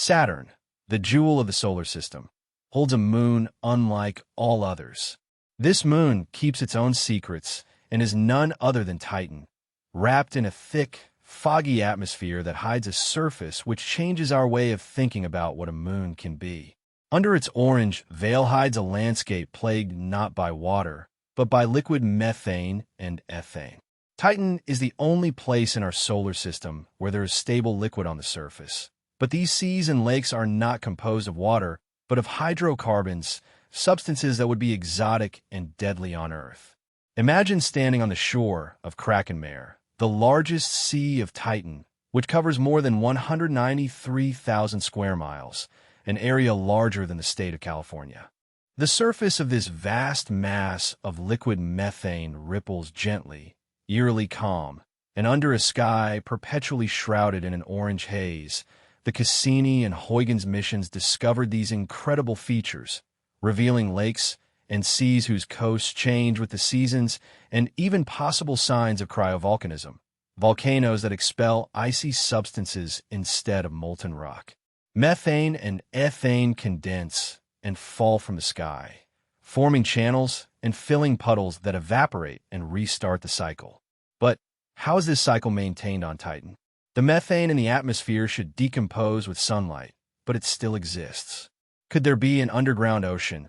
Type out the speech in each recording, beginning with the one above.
Saturn, the jewel of the solar system, holds a moon unlike all others. This moon keeps its own secrets and is none other than Titan, wrapped in a thick, foggy atmosphere that hides a surface which changes our way of thinking about what a moon can be. Under its orange veil hides a landscape plagued not by water, but by liquid methane and ethane. Titan is the only place in our solar system where there is stable liquid on the surface. But these seas and lakes are not composed of water, but of hydrocarbons, substances that would be exotic and deadly on Earth. Imagine standing on the shore of Krakenmare, the largest sea of Titan, which covers more than 193,000 square miles, an area larger than the state of California. The surface of this vast mass of liquid methane ripples gently, eerily calm, and under a sky perpetually shrouded in an orange haze, the Cassini and Huygens missions discovered these incredible features, revealing lakes and seas whose coasts change with the seasons, and even possible signs of cryovolcanism, volcanoes that expel icy substances instead of molten rock. Methane and ethane condense and fall from the sky, forming channels and filling puddles that evaporate and restart the cycle. But how is this cycle maintained on Titan? The methane in the atmosphere should decompose with sunlight, but it still exists. Could there be an underground ocean,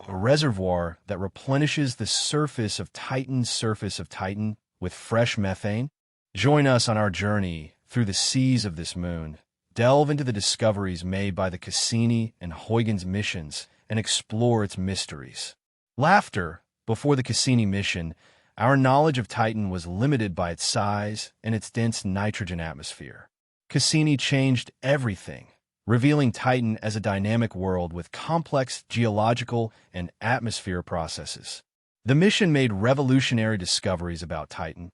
a reservoir that replenishes the surface of Titan with fresh methane? Join us on our journey through the seas of this moon. Delve into the discoveries made by the Cassini and Huygens missions and explore its mysteries. Laughter, before the Cassini mission, our knowledge of Titan was limited by its size and its dense nitrogen atmosphere. Cassini changed everything, revealing Titan as a dynamic world with complex geological and atmosphere processes. The mission made revolutionary discoveries about Titan.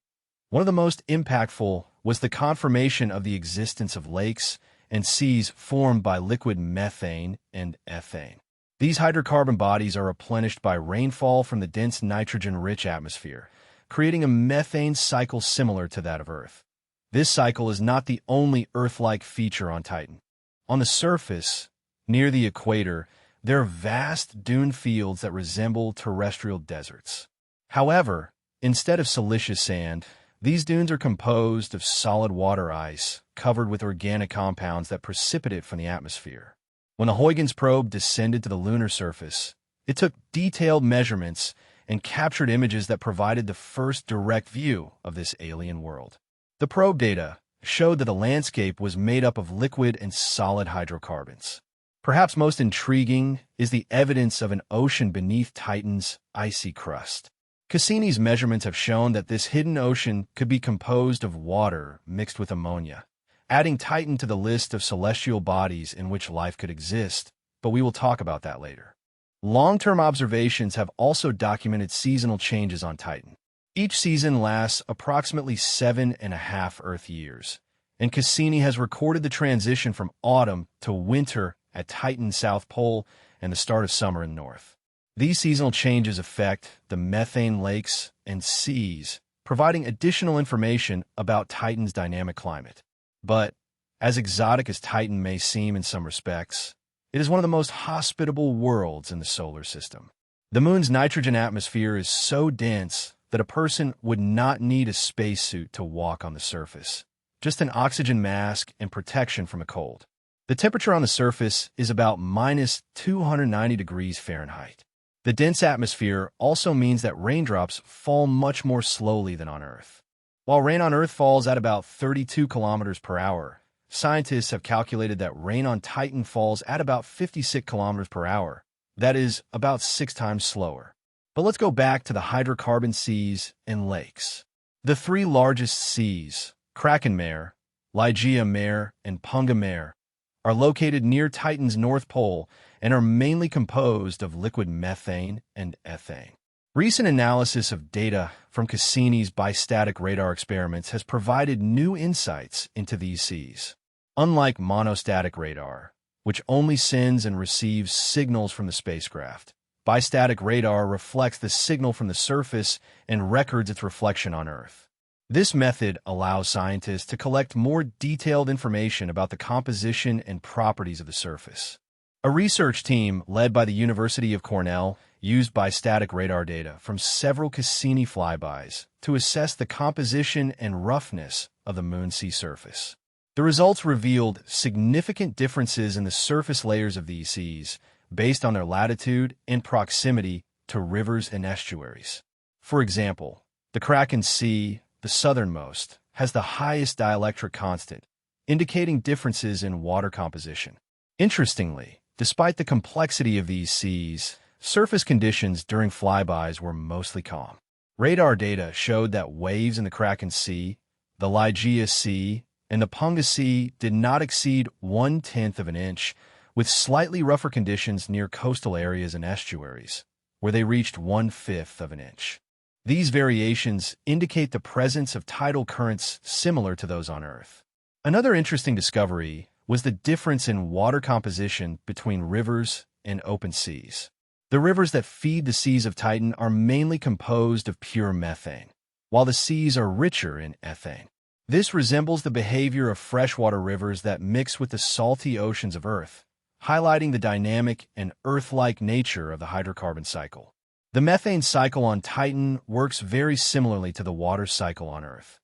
One of the most impactful was the confirmation of the existence of lakes and seas formed by liquid methane and ethane. These hydrocarbon bodies are replenished by rainfall from the dense nitrogen-rich atmosphere, creating a methane cycle similar to that of Earth. This cycle is not the only Earth-like feature on Titan. On the surface, near the equator, there are vast dune fields that resemble terrestrial deserts. However, instead of siliceous sand, these dunes are composed of solid water ice covered with organic compounds that precipitate from the atmosphere. When the Huygens probe descended to the lunar surface, it took detailed measurements and captured images that provided the first direct view of this alien world. The probe data showed that the landscape was made up of liquid and solid hydrocarbons. Perhaps most intriguing is the evidence of an ocean beneath Titan's icy crust. Cassini's measurements have shown that this hidden ocean could be composed of water mixed with ammonia, adding Titan to the list of celestial bodies in which life could exist, but we will talk about that later. Long-term observations have also documented seasonal changes on Titan. Each season lasts approximately 7.5 Earth years, and Cassini has recorded the transition from autumn to winter at Titan's South Pole and the start of summer in the north. These seasonal changes affect the methane lakes and seas, providing additional information about Titan's dynamic climate. But, as exotic as Titan may seem in some respects, it is one of the most hospitable worlds in the solar system. The moon's nitrogen atmosphere is so dense that a person would not need a spacesuit to walk on the surface, just an oxygen mask and protection from a cold. The temperature on the surface is about minus 290 degrees Fahrenheit. The dense atmosphere also means that raindrops fall much more slowly than on Earth. While rain on Earth falls at about 32 kilometers per hour, scientists have calculated that rain on Titan falls at about 56 kilometers per hour. That is about 6 times slower. But let's go back to the hydrocarbon seas and lakes. The 3 largest seas, Krakenmare, Ligeia Mare, and Punga Mare, are located near Titan's North Pole and are mainly composed of liquid methane and ethane. Recent analysis of data from Cassini's bistatic radar experiments has provided new insights into these seas. Unlike monostatic radar, which only sends and receives signals from the spacecraft, bistatic radar reflects the signal from the surface and records its reflection on Earth. This method allows scientists to collect more detailed information about the composition and properties of the surface. A research team led by the University of Cornell used biostatic radar data from several Cassini flybys to assess the composition and roughness of the moon's sea surface. The results revealed significant differences in the surface layers of these seas based on their latitude and proximity to rivers and estuaries. For example, the Kraken Sea, the southernmost, has the highest dielectric constant, indicating differences in water composition. Interestingly, despite the complexity of these seas, surface conditions during flybys were mostly calm. Radar data showed that waves in the Kraken Sea, the Ligeia Sea, and the Punga Sea did not exceed 1/10 of an inch, with slightly rougher conditions near coastal areas and estuaries, where they reached 1/5 of an inch. These variations indicate the presence of tidal currents similar to those on Earth. Another interesting discovery was the difference in water composition between rivers and open seas. The rivers that feed the seas of Titan are mainly composed of pure methane, while the seas are richer in ethane. This resembles the behavior of freshwater rivers that mix with the salty oceans of Earth, highlighting the dynamic and Earth-like nature of the hydrocarbon cycle. The methane cycle on Titan works very similarly to the water cycle on Earth.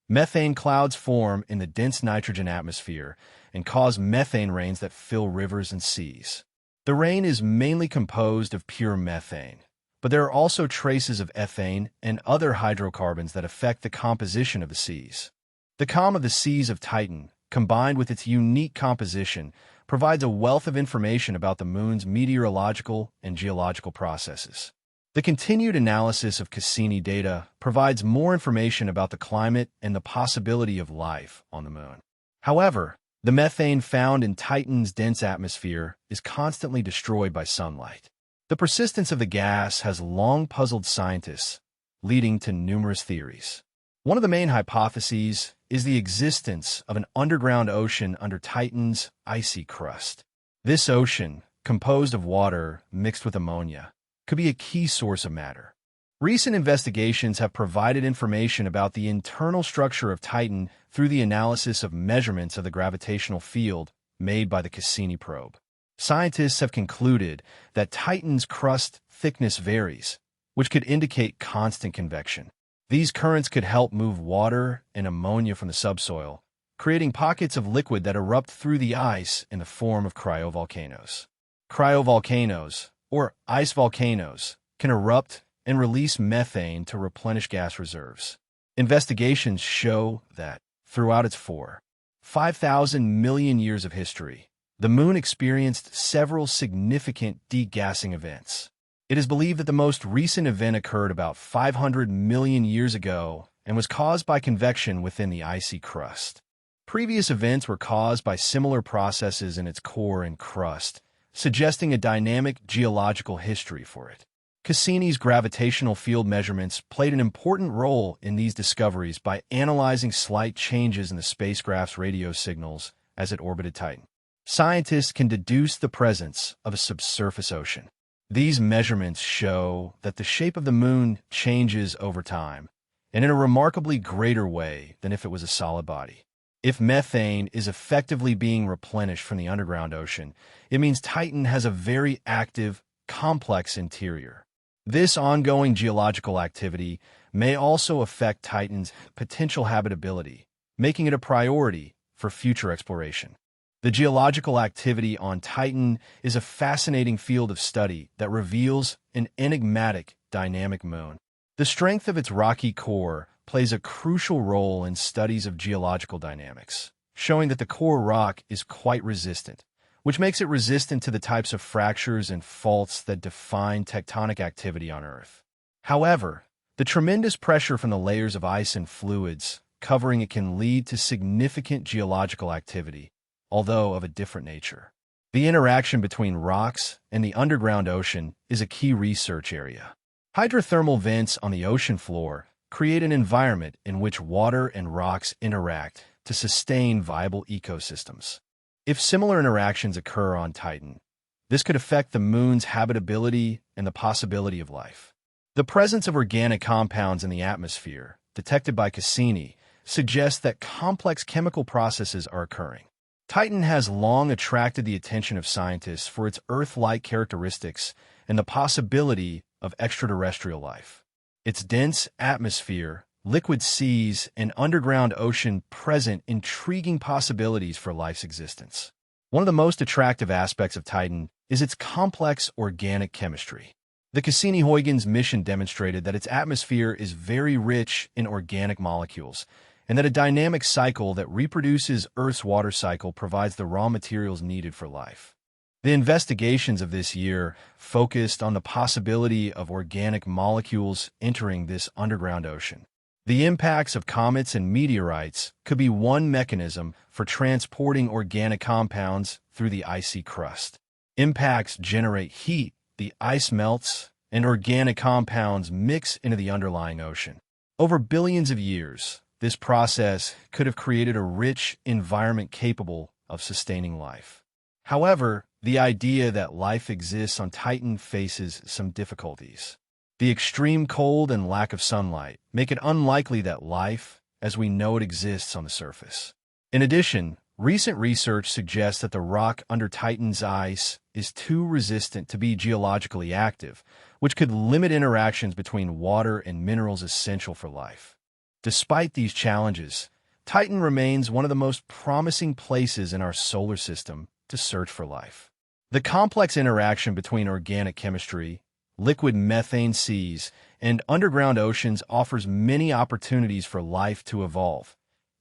Methane clouds form in the dense nitrogen atmosphere and cause methane rains that fill rivers and seas. The rain is mainly composed of pure methane, but there are also traces of ethane and other hydrocarbons that affect the composition of the seas. The calm of the seas of Titan, combined with its unique composition, provides a wealth of information about the moon's meteorological and geological processes. The continued analysis of Cassini data provides more information about the climate and the possibility of life on the moon. However, the methane found in Titan's dense atmosphere is constantly destroyed by sunlight. The persistence of the gas has long puzzled scientists, leading to numerous theories. One of the main hypotheses is the existence of an underground ocean under Titan's icy crust. This ocean, composed of water mixed with ammonia, could be a key source of matter. Recent investigations have provided information about the internal structure of Titan through the analysis of measurements of the gravitational field made by the Cassini probe. Scientists have concluded that Titan's crust thickness varies, which could indicate constant convection. These currents could help move water and ammonia from the subsoil, creating pockets of liquid that erupt through the ice in the form of cryovolcanoes. Cryovolcanoes, or ice volcanoes, can erupt and release methane to replenish gas reserves. Investigations show that, throughout its 5,000 million years of history, the moon experienced several significant degassing events. It is believed that the most recent event occurred about 500 million years ago and was caused by convection within the icy crust. Previous events were caused by similar processes in its core and crust, suggesting a dynamic geological history for it. Cassini's gravitational field measurements played an important role in these discoveries by analyzing slight changes in the spacecraft's radio signals as it orbited Titan. Scientists can deduce the presence of a subsurface ocean. These measurements show that the shape of the moon changes over time, and in a remarkably greater way than if it was a solid body. If methane is effectively being replenished from the underground ocean, it means Titan has a very active, complex interior. This ongoing geological activity may also affect Titan's potential habitability, making it a priority for future exploration. The geological activity on Titan is a fascinating field of study that reveals an enigmatic, dynamic moon. The strength of its rocky core plays a crucial role in studies of geological dynamics, showing that the core rock is quite resistant, which makes it resistant to the types of fractures and faults that define tectonic activity on Earth. However, the tremendous pressure from the layers of ice and fluids covering it can lead to significant geological activity, although of a different nature. The interaction between rocks and the underground ocean is a key research area. Hydrothermal vents on the ocean floor create an environment in which water and rocks interact to sustain viable ecosystems. If similar interactions occur on Titan, this could affect the moon's habitability and the possibility of life. The presence of organic compounds in the atmosphere detected by Cassini, suggests that complex chemical processes are occurring. Titan has long attracted the attention of scientists for its Earth-like characteristics and the possibility of extraterrestrial life. Its dense atmosphere, liquid seas, and underground ocean present intriguing possibilities for life's existence. One of the most attractive aspects of Titan is its complex organic chemistry. The Cassini-Huygens mission demonstrated that its atmosphere is very rich in organic molecules, and that a dynamic cycle that reproduces Earth's water cycle provides the raw materials needed for life. The investigations of this year focused on the possibility of organic molecules entering this underground ocean. The impacts of comets and meteorites could be one mechanism for transporting organic compounds through the icy crust. Impacts generate heat, the ice melts, and organic compounds mix into the underlying ocean. Over billions of years, this process could have created a rich environment capable of sustaining life. However, the idea that life exists on Titan faces some difficulties. The extreme cold and lack of sunlight make it unlikely that life, as we know it, exists on the surface. In addition, recent research suggests that the rock under Titan's ice is too resistant to be geologically active, which could limit interactions between water and minerals essential for life. Despite these challenges, Titan remains one of the most promising places in our solar system to search for life. The complex interaction between organic chemistry, liquid methane seas, and underground oceans offers many opportunities for life to evolve,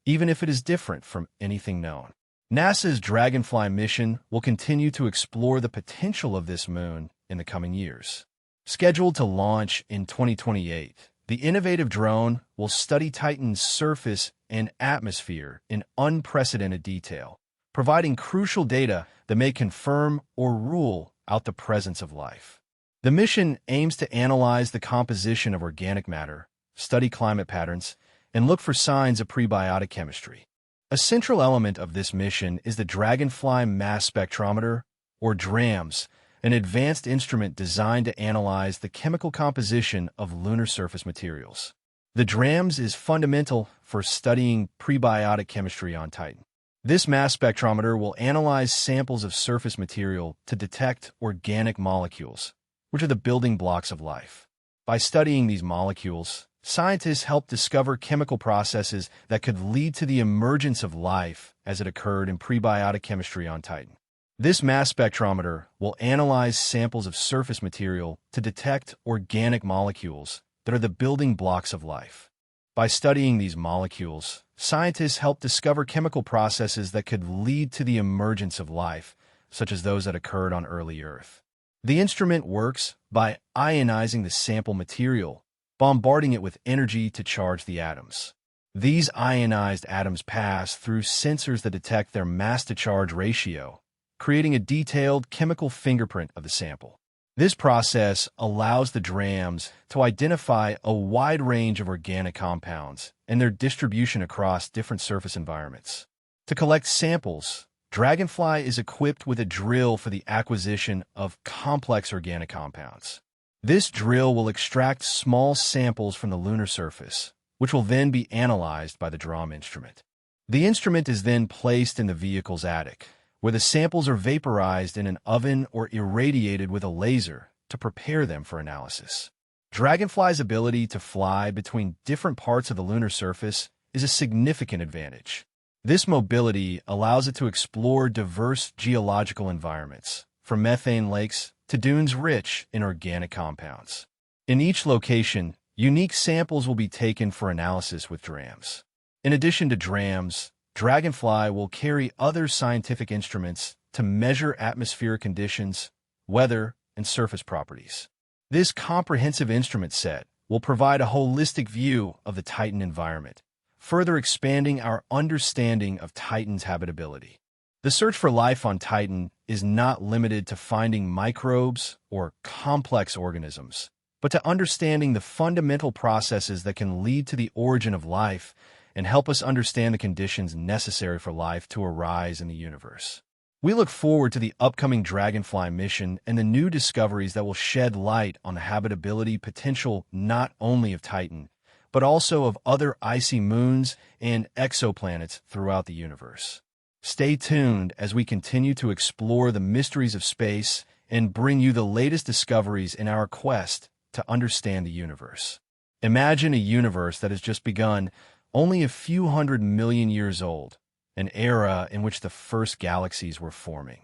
even if it is different from anything known. NASA's Dragonfly mission will continue to explore the potential of this moon in the coming years. Scheduled to launch in 2028, the innovative drone will study Titan's surface and atmosphere in unprecedented detail, providing crucial data that may confirm or rule out the presence of life. The mission aims to analyze the composition of organic matter, study climate patterns, and look for signs of prebiotic chemistry. A central element of this mission is the Dragonfly Mass Spectrometer, or DRAMS, an advanced instrument designed to analyze the chemical composition of lunar surface materials. The DRAMS is fundamental for studying prebiotic chemistry on Titan. This mass spectrometer will analyze samples of surface material to detect organic molecules, which are the building blocks of life. By studying these molecules, scientists help discover chemical processes that could lead to the emergence of life as it occurred in prebiotic chemistry on Titan. This mass spectrometer will analyze samples of surface material to detect organic molecules that are the building blocks of life. By studying these molecules, scientists help discover chemical processes that could lead to the emergence of life, such as those that occurred on early Earth. The instrument works by ionizing the sample material, bombarding it with energy to charge the atoms. These ionized atoms pass through sensors that detect their mass-to-charge ratio, creating a detailed chemical fingerprint of the sample. This process allows the DRAMS to identify a wide range of organic compounds and their distribution across different surface environments. To collect samples, Dragonfly is equipped with a drill for the acquisition of complex organic compounds. This drill will extract small samples from the lunar surface, which will then be analyzed by the DRAM instrument. The instrument is then placed in the vehicle's attic, where the samples are vaporized in an oven or irradiated with a laser to prepare them for analysis. Dragonfly's ability to fly between different parts of the lunar surface is a significant advantage. This mobility allows it to explore diverse geological environments, from methane lakes to dunes rich in organic compounds. In each location, unique samples will be taken for analysis with DRAMS. In addition to DRAMS, Dragonfly will carry other scientific instruments to measure atmospheric conditions, weather, and surface properties. This comprehensive instrument set will provide a holistic view of the Titan environment, further expanding our understanding of Titan's habitability. The search for life on Titan is not limited to finding microbes or complex organisms, but to understanding the fundamental processes that can lead to the origin of life and help us understand the conditions necessary for life to arise in the universe. We look forward to the upcoming Dragonfly mission and the new discoveries that will shed light on the habitability potential not only of Titan, but also of other icy moons and exoplanets throughout the universe. Stay tuned as we continue to explore the mysteries of space and bring you the latest discoveries in our quest to understand the universe. Imagine a universe that has just begun, only a few 100 million years old, an era in which the first galaxies were forming.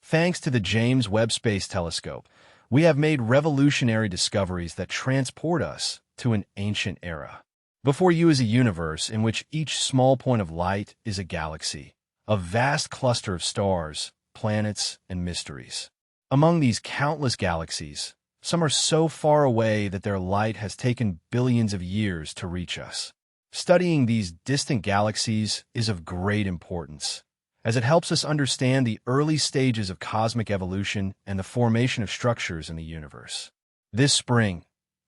Thanks to the James Webb Space Telescope, we have made revolutionary discoveries that transport us to an ancient era. Before you is a universe in which each small point of light is a galaxy, a vast cluster of stars, planets, and mysteries. Among these countless galaxies, some are so far away that their light has taken billions of years to reach us. Studying these distant galaxies is of great importance, as it helps us understand the early stages of cosmic evolution and the formation of structures in the universe. This spring,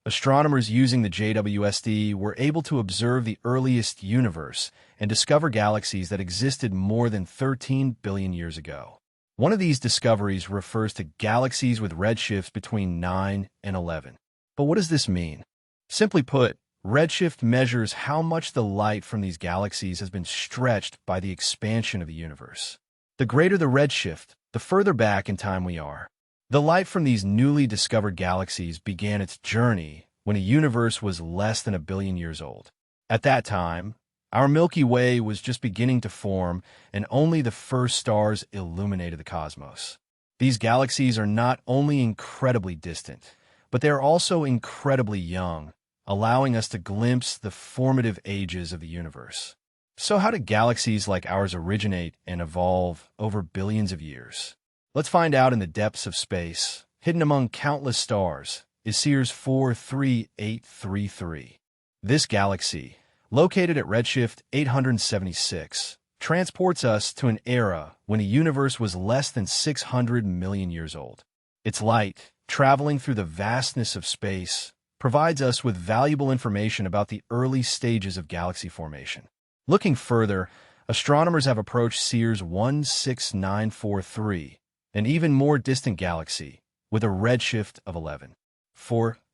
astronomers using the JWST were able to observe the earliest universe and discover galaxies that existed more than 13 billion years ago. One of these discoveries refers to galaxies with redshifts between 9 and 11. But what does this mean? Simply put, redshift measures how much the light from these galaxies has been stretched by the expansion of the universe. The greater the redshift, the further back in time we are. The light from these newly discovered galaxies began its journey when a universe was less than 1 billion years old. At that time, our Milky Way was just beginning to form, and only the first stars illuminated the cosmos. These galaxies are not only incredibly distant, but they are also incredibly young, allowing us to glimpse the formative ages of the universe. So how did galaxies like ours originate and evolve over billions of years? Let's find out in the depths of space. Hidden among countless stars is Sears 43833. This galaxy, located at redshift 876, transports us to an era when the universe was less than 600 million years old. Its light, traveling through the vastness of space, provides us with valuable information about the early stages of galaxy formation. Looking further, astronomers have approached Sears 16943, an even more distant galaxy, with a redshift of 11.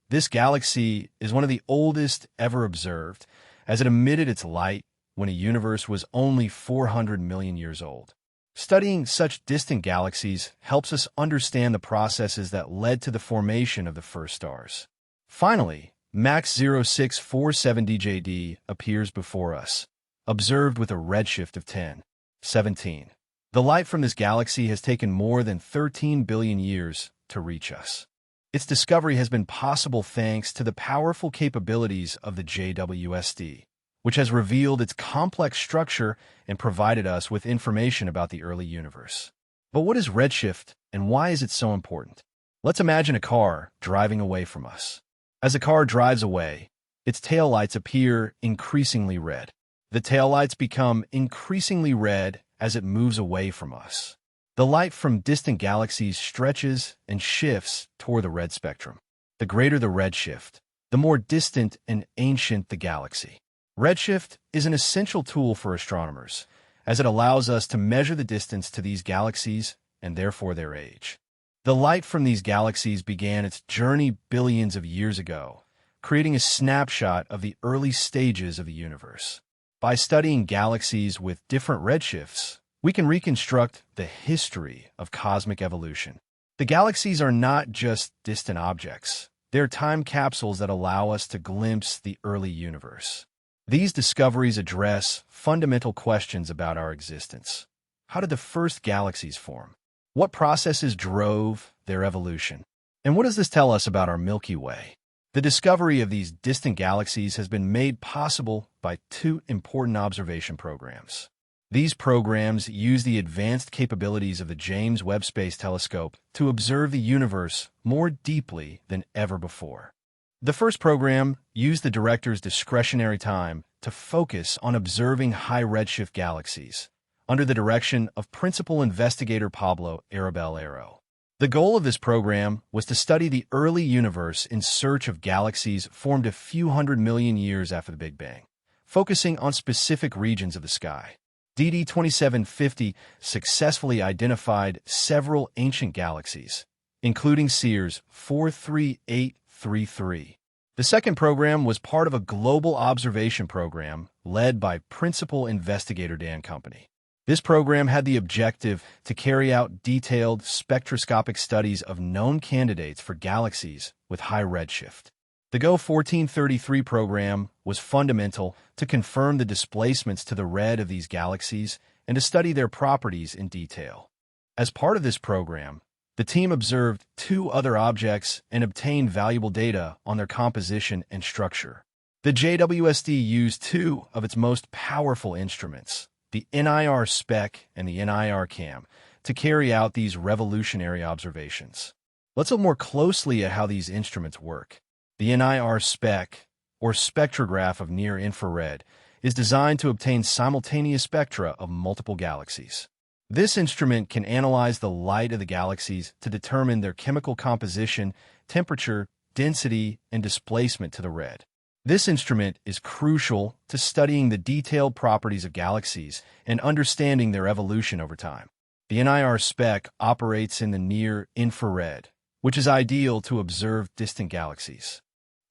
This galaxy is one of the oldest ever observed, as it emitted its light when a universe was only 400 million years old. Studying such distant galaxies helps us understand the processes that led to the formation of the first stars. Finally, MAX 0647DJD appears before us, observed with a redshift of 10.17. The light from this galaxy has taken more than 13 billion years to reach us. Its discovery has been possible thanks to the powerful capabilities of the JWST, which has revealed its complex structure and provided us with information about the early universe. But what is redshift and why is it so important? Let's imagine a car driving away from us. As a car drives away, its taillights appear increasingly red. The taillights become increasingly red as it moves away from us. The light from distant galaxies stretches and shifts toward the red spectrum. The greater the redshift, the more distant and ancient the galaxy. Redshift is an essential tool for astronomers, as it allows us to measure the distance to these galaxies and therefore their age. The light from these galaxies began its journey billions of years ago, creating a snapshot of the early stages of the universe. By studying galaxies with different redshifts, we can reconstruct the history of cosmic evolution. The galaxies are not just distant objects. They're time capsules that allow us to glimpse the early universe. These discoveries address fundamental questions about our existence. How did the first galaxies form? What processes drove their evolution? And what does this tell us about our Milky Way? The discovery of these distant galaxies has been made possible by two important observation programs. These programs use the advanced capabilities of the James Webb Space Telescope to observe the universe more deeply than ever before. The first program used the director's discretionary time to focus on observing high redshift galaxies under the direction of principal investigator Pablo Arabellero. The goal of this program was to study the early universe in search of galaxies formed a few 100 million years after the Big Bang, focusing on specific regions of the sky. DD 2750 successfully identified several ancient galaxies, including Sears 43833, The second program was part of a global observation program led by principal investigator Dan Company. This program had the objective to carry out detailed spectroscopic studies of known candidates for galaxies with high redshift. The GO 1433 program was fundamental to confirm the displacements to the red of these galaxies and to study their properties in detail. As part of this program, the team observed two other objects and obtained valuable data on their composition and structure. The JWST used two of its most powerful instruments, the NIR SPEC and the NIR CAM, to carry out these revolutionary observations. Let's look more closely at how these instruments work. The NIR SPEC, or spectrograph of near-infrared, is designed to obtain simultaneous spectra of multiple galaxies. This instrument can analyze the light of the galaxies to determine their chemical composition, temperature, density, and displacement to the red. This instrument is crucial to studying the detailed properties of galaxies and understanding their evolution over time. The NIR SPEC operates in the near-infrared, which is ideal to observe distant galaxies.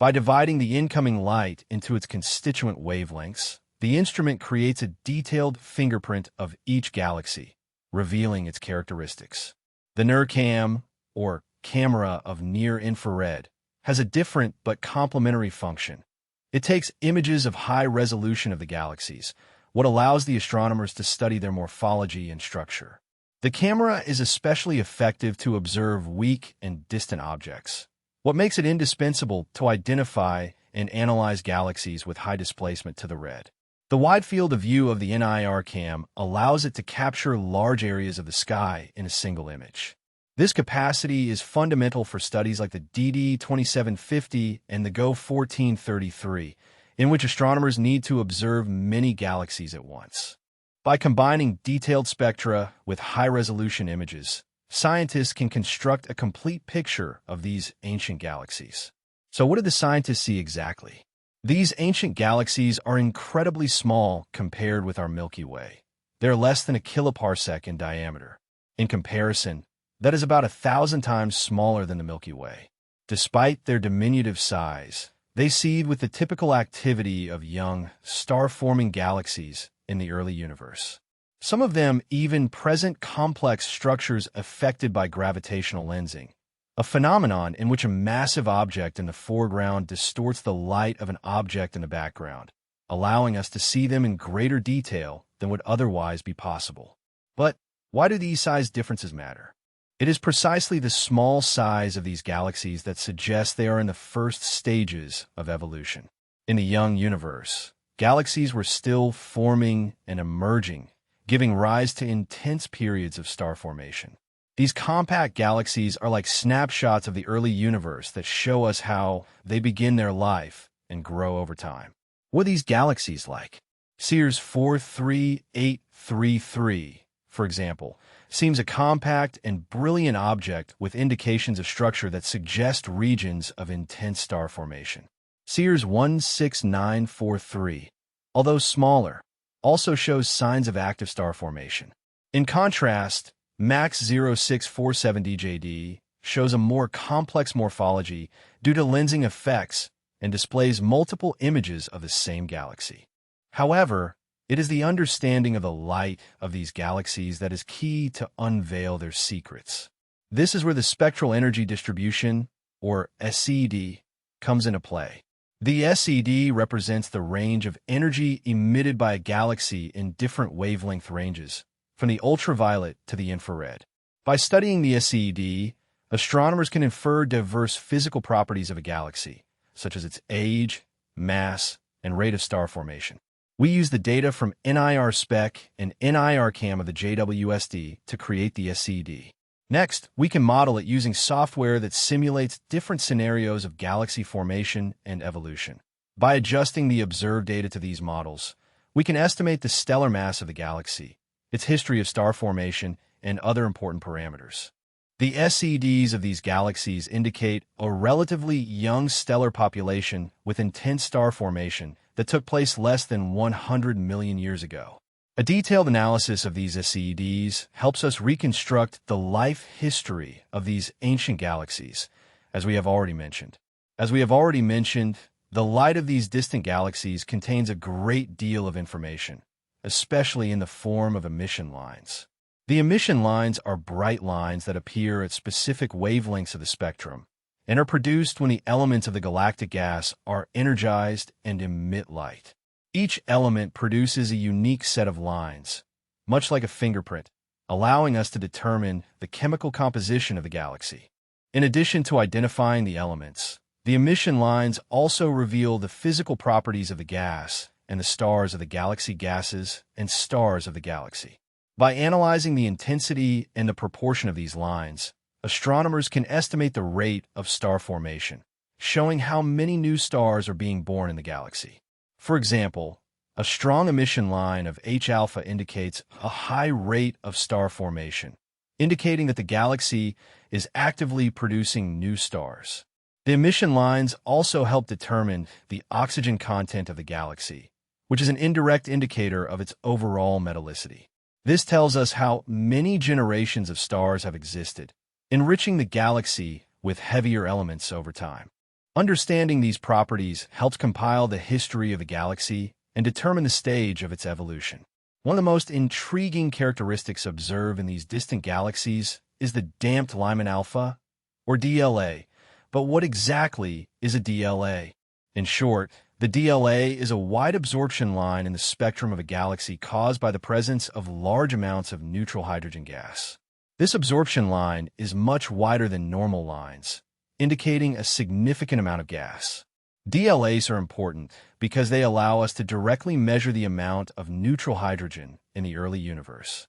By dividing the incoming light into its constituent wavelengths, the instrument creates a detailed fingerprint of each galaxy, revealing its characteristics. The NIRCam, or camera of near-infrared, has a different but complementary function. It takes images of high resolution of the galaxies, what allows the astronomers to study their morphology and structure. The camera is especially effective to observe weak and distant objects, what makes it indispensable to identify and analyze galaxies with high displacement to the red. The wide field of view of the NIR CAM allows it to capture large areas of the sky in a single image. This capacity is fundamental for studies like the DD 2750 and the GO 1433, in which astronomers need to observe many galaxies at once. By combining detailed spectra with high-resolution images, scientists can construct a complete picture of these ancient galaxies. So what did the scientists see exactly? These ancient galaxies are incredibly small compared with our Milky Way. They're less than a kiloparsec in diameter. In comparison, that is about 1,000 times smaller than the Milky Way. Despite their diminutive size, they seed with the typical activity of young, star-forming galaxies in the early universe. Some of them even present complex structures affected by gravitational lensing, a phenomenon in which a massive object in the foreground distorts the light of an object in the background, allowing us to see them in greater detail than would otherwise be possible. But why do these size differences matter? It is precisely the small size of these galaxies that suggests they are in the first stages of evolution. In the young universe, galaxies were still forming and emerging, giving rise to intense periods of star formation. These compact galaxies are like snapshots of the early universe that show us how they begin their life and grow over time. What are these galaxies like? Sears 43833, for example, seems a compact and brilliant object with indications of structure that suggest regions of intense star formation. Sears 16943, although smaller, also shows signs of active star formation. In contrast, MAX 0647DJD shows a more complex morphology due to lensing effects and displays multiple images of the same galaxy. However, it is the understanding of the light of these galaxies that is key to unveil their secrets. This is where the spectral energy distribution, or SED, comes into play. The SED represents the range of energy emitted by a galaxy in different wavelength ranges, from the ultraviolet to the infrared. By studying the SED, astronomers can infer diverse physical properties of a galaxy, such as its age, mass, and rate of star formation. We use the data from NIR SPEC and NIR CAM of the JWST to create the SED. Next, we can model it using software that simulates different scenarios of galaxy formation and evolution. By adjusting the observed data to these models, we can estimate the stellar mass of the galaxy, its history of star formation, and other important parameters. The SEDs of these galaxies indicate a relatively young stellar population with intense star formation that took place less than 100 million years ago. A detailed analysis of these SEDs helps us reconstruct the life history of these ancient galaxies, as we have already mentioned. As we have already mentioned, the light of these distant galaxies contains a great deal of information, especially in the form of emission lines. The emission lines are bright lines that appear at specific wavelengths of the spectrum and are produced when the elements of the galactic gas are energized and emit light. Each element produces a unique set of lines, much like a fingerprint, allowing us to determine the chemical composition of the galaxy. In addition to identifying the elements, the emission lines also reveal the physical properties of the gas and the stars of the galaxy gases and stars of the galaxy. By analyzing the intensity and the proportion of these lines, astronomers can estimate the rate of star formation, showing how many new stars are being born in the galaxy. For example, a strong emission line of H-alpha indicates a high rate of star formation, indicating that the galaxy is actively producing new stars. The emission lines also help determine the oxygen content of the galaxy, which is an indirect indicator of its overall metallicity. This tells us how many generations of stars have existed, enriching the galaxy with heavier elements over time. Understanding these properties helps compile the history of the galaxy and determine the stage of its evolution. One of the most intriguing characteristics observed in these distant galaxies is the damped Lyman alpha, or DLA. But what exactly is a DLA? In short, the DLA is a wide absorption line in the spectrum of a galaxy caused by the presence of large amounts of neutral hydrogen gas. This absorption line is much wider than normal lines, indicating a significant amount of gas. DLAs are important because they allow us to directly measure the amount of neutral hydrogen in the early universe.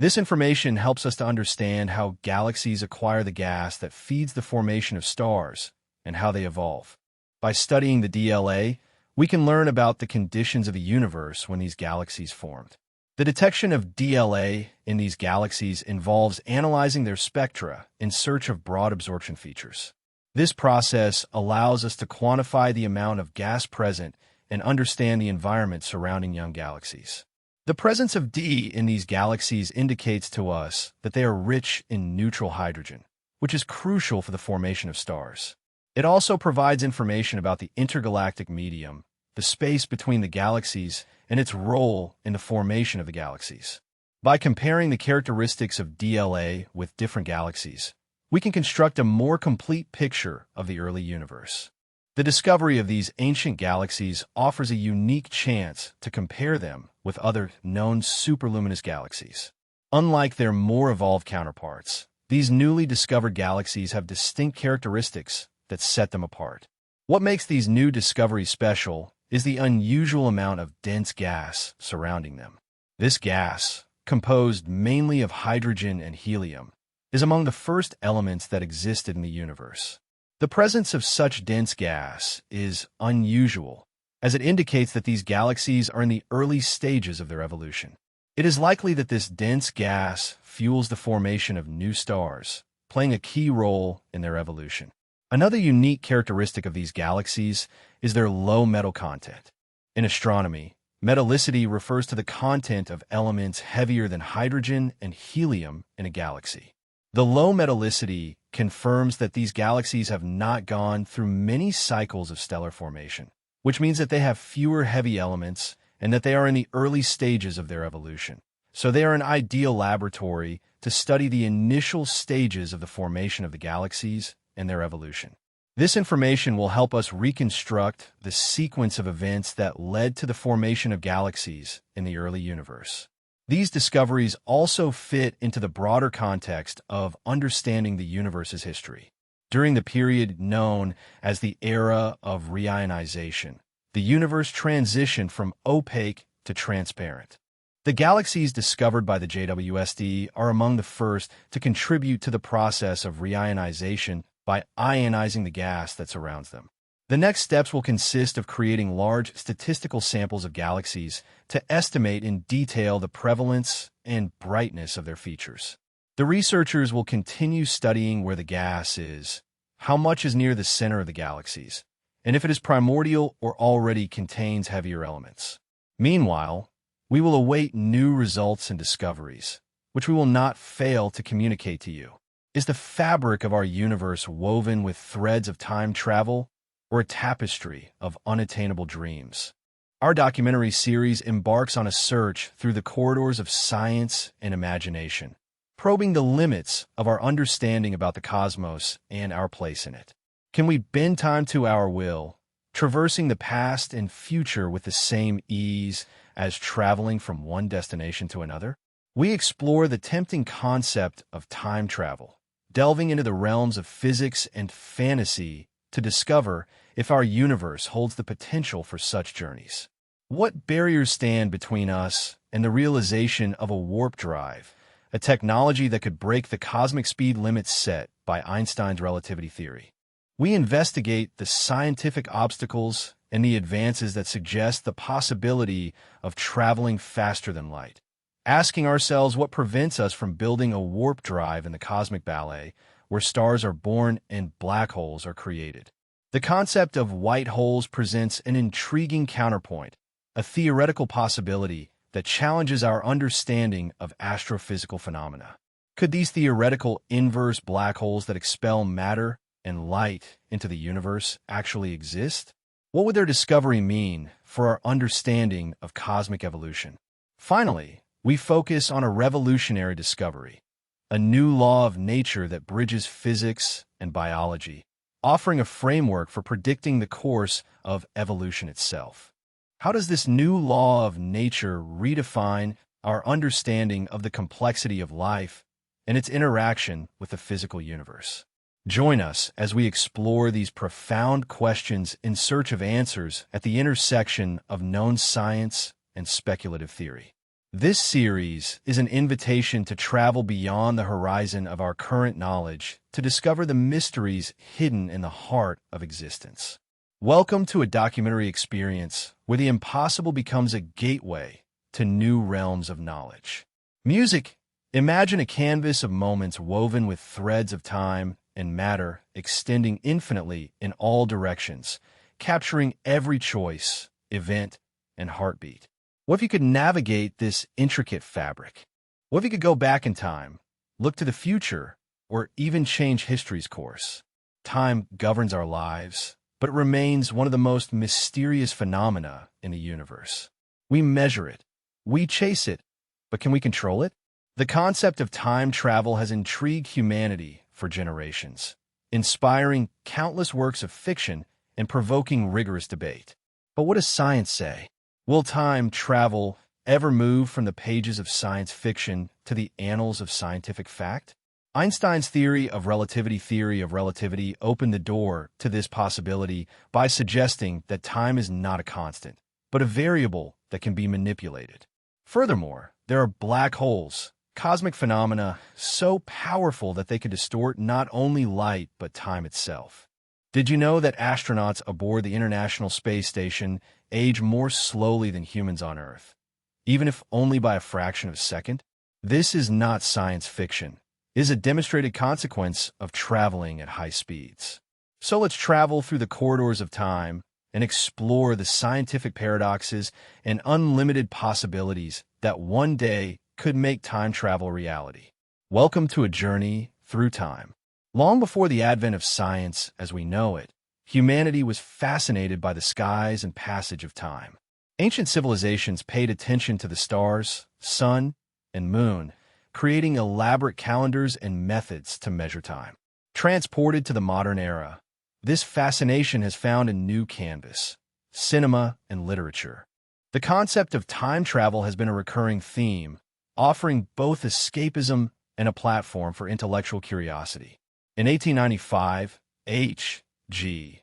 This information helps us to understand how galaxies acquire the gas that feeds the formation of stars and how they evolve. By studying the DLA, we can learn about the conditions of the universe when these galaxies formed. The detection of DLA in these galaxies involves analyzing their spectra in search of broad absorption features. This process allows us to quantify the amount of gas present and understand the environment surrounding young galaxies. The presence of D in these galaxies indicates to us that they are rich in neutral hydrogen, which is crucial for the formation of stars. It also provides information about the intergalactic medium, the space between the galaxies, and its role in the formation of the galaxies. By comparing the characteristics of DLA with different galaxies, we can construct a more complete picture of the early universe. The discovery of these ancient galaxies offers a unique chance to compare them with other known superluminous galaxies. Unlike their more evolved counterparts, these newly discovered galaxies have distinct characteristics that set them apart. What makes these new discoveries special is the unusual amount of dense gas surrounding them. This gas, composed mainly of hydrogen and helium, is among the first elements that existed in the universe. The presence of such dense gas is unusual, as it indicates that these galaxies are in the early stages of their evolution. It is likely that this dense gas fuels the formation of new stars, playing a key role in their evolution. Another unique characteristic of these galaxies is their low metal content. In astronomy, metallicity refers to the content of elements heavier than hydrogen and helium in a galaxy. The low metallicity confirms that these galaxies have not gone through many cycles of stellar formation, which means that they have fewer heavy elements and that they are in the early stages of their evolution. So they are an ideal laboratory to study the initial stages of the formation of the galaxies and their evolution. This information will help us reconstruct the sequence of events that led to the formation of galaxies in the early universe. These discoveries also fit into the broader context of understanding the universe's history. During the period known as the era of reionization, the universe transitioned from opaque to transparent. The galaxies discovered by the JWST are among the first to contribute to the process of reionization by ionizing the gas that surrounds them. The next steps will consist of creating large statistical samples of galaxies to estimate in detail the prevalence and brightness of their features. The researchers will continue studying where the gas is, how much is near the center of the galaxies, and if it is primordial or already contains heavier elements. Meanwhile, we will await new results and discoveries, which we will not fail to communicate to you. Is the fabric of our universe woven with threads of time travel or a tapestry of unattainable dreams? Our documentary series embarks on a search through the corridors of science and imagination, probing the limits of our understanding about the cosmos and our place in it. Can we bend time to our will, traversing the past and future with the same ease as traveling from one destination to another? We explore the tempting concept of time travel, delving into the realms of physics and fantasy to discover if our universe holds the potential for such journeys. What barriers stand between us and the realization of a warp drive, a technology that could break the cosmic speed limits set by Einstein's relativity theory? We investigate the scientific obstacles and the advances that suggest the possibility of traveling faster than light, asking ourselves what prevents us from building a warp drive in the cosmic ballet where stars are born and black holes are created. The concept of white holes presents an intriguing counterpoint, a theoretical possibility that challenges our understanding of astrophysical phenomena. Could these theoretical inverse black holes that expel matter and light into the universe actually exist? What would their discovery mean for our understanding of cosmic evolution? Finally, we focus on a revolutionary discovery, a new law of nature that bridges physics and biology, offering a framework for predicting the course of evolution itself. How does this new law of nature redefine our understanding of the complexity of life and its interaction with the physical universe? Join us as we explore these profound questions in search of answers at the intersection of known science and speculative theory. This series is an invitation to travel beyond the horizon of our current knowledge to discover the mysteries hidden in the heart of existence. Welcome to a documentary experience where the impossible becomes a gateway to new realms of knowledge. Music. Imagine a canvas of moments woven with threads of time and matter extending infinitely in all directions, capturing every choice, event, and heartbeat. What if you could navigate this intricate fabric? What if you could go back in time, look to the future, or even change history's course? Time governs our lives, but it remains one of the most mysterious phenomena in the universe. We measure it, we chase it, but can we control it? The concept of time travel has intrigued humanity for generations, inspiring countless works of fiction and provoking rigorous debate. But what does science say? Will time travel ever move from the pages of science fiction to the annals of scientific fact? Einstein's theory of relativity opened the door to this possibility by suggesting that time is not a constant, but a variable that can be manipulated. Furthermore, there are black holes, cosmic phenomena so powerful that they could distort not only light but time itself. Did you know that astronauts aboard the International Space Station age more slowly than humans on Earth, even if only by a fraction of a second? This is not science fiction. It is a demonstrated consequence of traveling at high speeds. So let's travel through the corridors of time and explore the scientific paradoxes and unlimited possibilities that one day could make time travel a reality. Welcome to a journey through time. Long before the advent of science as we know it, humanity was fascinated by the skies and passage of time. Ancient civilizations paid attention to the stars, sun, and moon, creating elaborate calendars and methods to measure time. Transported to the modern era, this fascination has found a new canvas: cinema and literature. The concept of time travel has been a recurring theme, offering both escapism and a platform for intellectual curiosity. In 1895, H.G.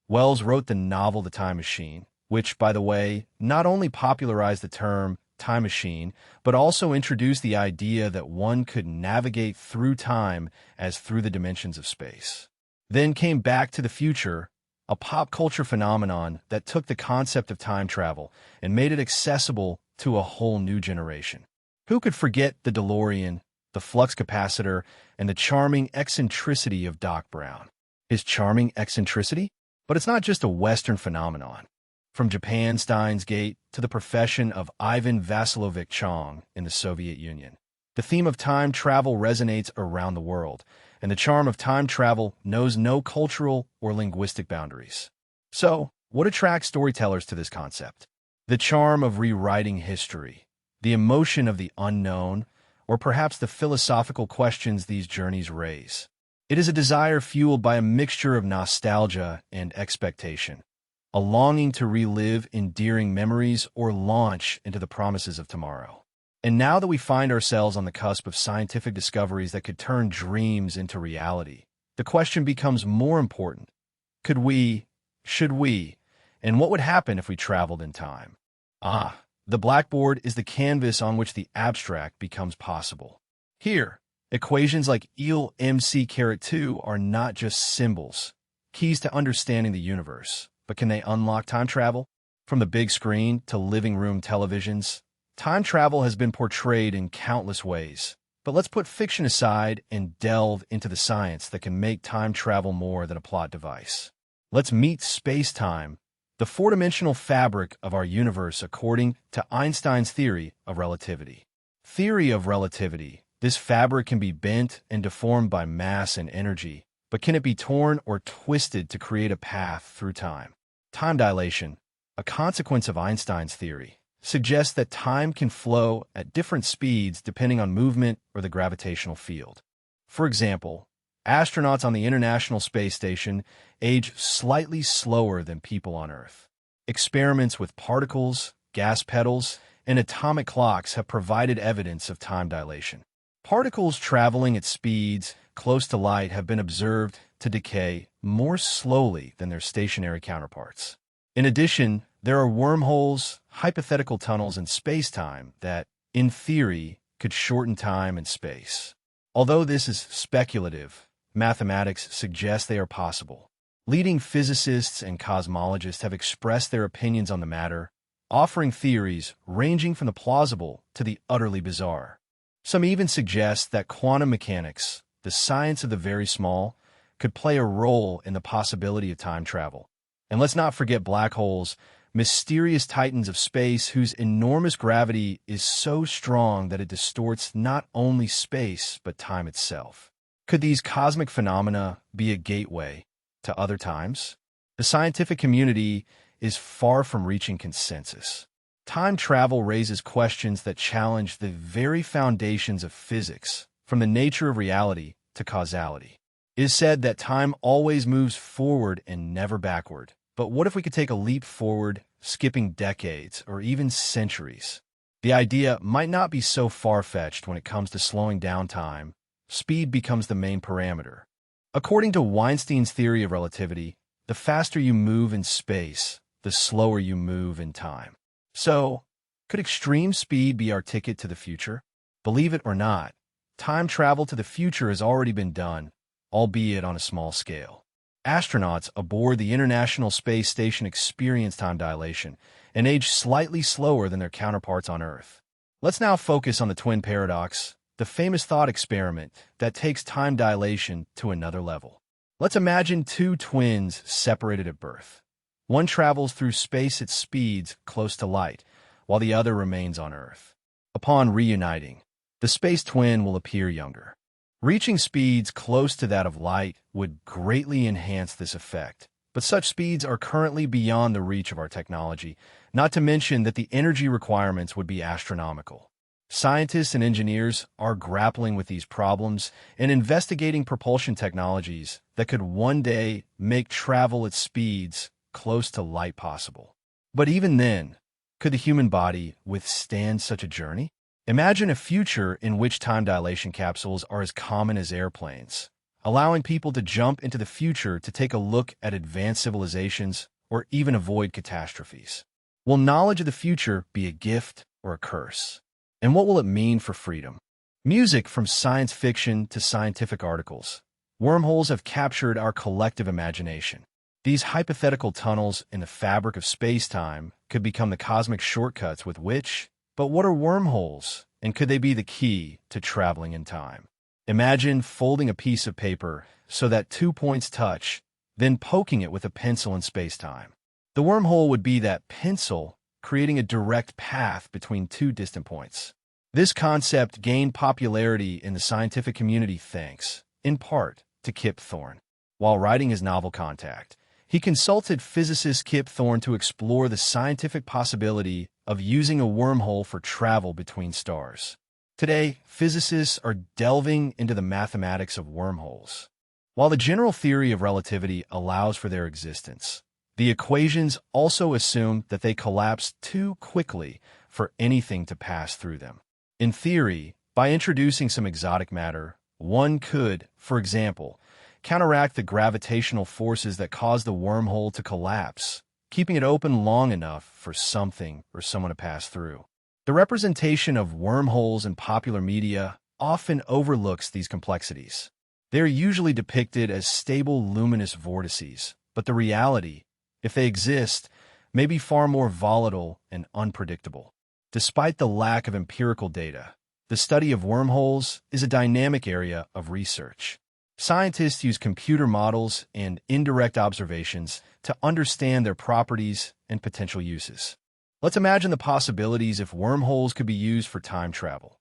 Wells wrote the novel The Time Machine, which, by the way, not only popularized the term time machine, but also introduced the idea that one could navigate through time as through the dimensions of space. Then came Back to the Future, a pop culture phenomenon that took the concept of time travel and made it accessible to a whole new generation. Who could forget the DeLorean, the flux capacitor, and the charming eccentricity of Doc Brown? His charming eccentricity? But it's not just a Western phenomenon. From Japan Steins Gate to the profession of Ivan Vasilovich Chong in the Soviet Union, The theme of time travel resonates around the world, and the charm of time travel knows no cultural or linguistic boundaries. So, what attracts storytellers to this concept? The charm of rewriting history, the emotion of the unknown, or perhaps the philosophical questions these journeys raise. It is a desire fueled by a mixture of nostalgia and expectation, a longing to relive endearing memories or launch into the promises of tomorrow. And now that we find ourselves on the cusp of scientific discoveries that could turn dreams into reality, the question becomes more important. Could we, should we, and what would happen if we traveled in time? The blackboard is the canvas on which the abstract becomes possible. Here, equations like EL MC caret 2 are not just symbols, keys to understanding the universe, but can they unlock time travel? From the big screen to living room televisions, time travel has been portrayed in countless ways. But let's put fiction aside and delve into the science that can make time travel more than a plot device. Let's meet space-time, the four-dimensional fabric of our universe according to Einstein's theory of relativity. Theory of relativity. This fabric can be bent and deformed by mass and energy, but can it be torn or twisted to create a path through time? Time dilation, a consequence of Einstein's theory, suggests that time can flow at different speeds depending on movement or the gravitational field. For example, astronauts on the International Space Station age slightly slower than people on Earth. Experiments with particles, gas pedals, and atomic clocks have provided evidence of time dilation. Particles traveling at speeds close to light have been observed to decay more slowly than their stationary counterparts. In addition, there are wormholes, hypothetical tunnels in space-time that, in theory, could shorten time and space. Although this is speculative, mathematics suggests they are possible. Leading physicists and cosmologists have expressed their opinions on the matter, offering theories ranging from the plausible to the utterly bizarre. Some even suggest that quantum mechanics, the science of the very small, could play a role in the possibility of time travel. And let's not forget black holes, mysterious titans of space whose enormous gravity is so strong that it distorts not only space but time itself. Could these cosmic phenomena be a gateway to other times? The scientific community is far from reaching consensus. Time travel raises questions that challenge the very foundations of physics, from the nature of reality to causality. It is said that time always moves forward and never backward. But what if we could take a leap forward, skipping decades or even centuries? The idea might not be so far-fetched when it comes to slowing down time. Speed becomes the main parameter. According to Weinstein's theory of relativity, the faster you move in space, the slower you move in time. So, could extreme speed be our ticket to the future? Believe it or not, time travel to the future has already been done, albeit on a small scale. Astronauts aboard the International Space Station experience time dilation and age slightly slower than their counterparts on Earth. Let's now focus on the twin paradox, the famous thought experiment that takes time dilation to another level. Let's imagine two twins separated at birth. One travels through space at speeds close to light, while the other remains on Earth. Upon reuniting, the space twin will appear younger. Reaching speeds close to that of light would greatly enhance this effect, but such speeds are currently beyond the reach of our technology, not to mention that the energy requirements would be astronomical. Scientists and engineers are grappling with these problems and investigating propulsion technologies that could one day make travel at speeds close to light possible. But even then, could the human body withstand such a journey? Imagine a future in which time dilation capsules are as common as airplanes, allowing people to jump into the future to take a look at advanced civilizations or even avoid catastrophes. Will knowledge of the future be a gift or a curse? And what will it mean for freedom? Music from science fiction to scientific articles. Wormholes have captured our collective imagination. These hypothetical tunnels in the fabric of space-time could become the cosmic shortcuts with which. But what are wormholes, and could they be the key to traveling in time? Imagine folding a piece of paper so that 2 points touch, then poking it with a pencil in space-time. The wormhole would be that pencil creating a direct path between two distant points. This concept gained popularity in the scientific community thanks, in part, to Kip Thorne. While writing his novel Contact, he consulted physicist Kip Thorne to explore the scientific possibility of using a wormhole for travel between stars. Today, physicists are delving into the mathematics of wormholes. While the general theory of relativity allows for their existence, the equations also assume that they collapse too quickly for anything to pass through them. In theory, by introducing some exotic matter, one could, for example, counteract the gravitational forces that cause the wormhole to collapse, keeping it open long enough for something or someone to pass through. The representation of wormholes in popular media often overlooks these complexities. They are usually depicted as stable luminous vortices, but the reality, if they exist, may be far more volatile and unpredictable. Despite the lack of empirical data, the study of wormholes is a dynamic area of research. Scientists use computer models and indirect observations to understand their properties and potential uses. Let's imagine the possibilities if wormholes could be used for time travel.